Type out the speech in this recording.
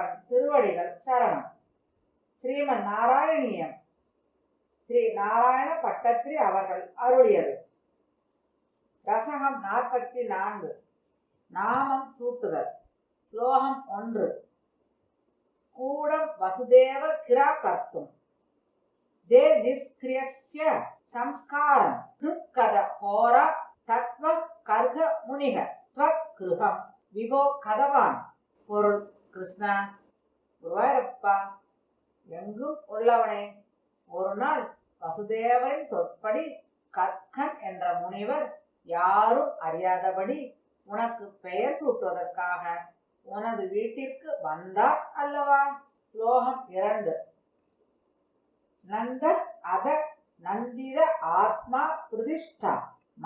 அவன் திருவடிகள் சரணம். ஸ்ரீமன் நாராயணியம் ஸ்ரீ நாராயண பட்டத்திரி அவர்கள் அருளியது. தசகம் 44. நாமம் சூட்டுதல். ஸ்லோகம் 1. கூடம் வசுதேவ கிரா கர்த்தும் தே நிஷ்கிரியஸ்ய சம்ஸ்காரம் கிருத்கத ஹோர தத்வ கர்க முனிக த்வத் கிருஹம் விபோ கதவான். பொருள்: கிருஷ்ணா, குருவாயூரப்பா, எங்கும் உள்ளவனே, ஒரு நாள் வசுதேவரின் சொற்படி கர்கன் என்ற முனிவர் யாரும் அறியாதபடி உனக்கு பெயர் சூட்டுவதற்காக உனது வீட்டிற்கு வந்தார் அல்லவா? ஸ்லோகம் 2. நந்த அத நந்தித ஆத்மா பிரதிஷ்டா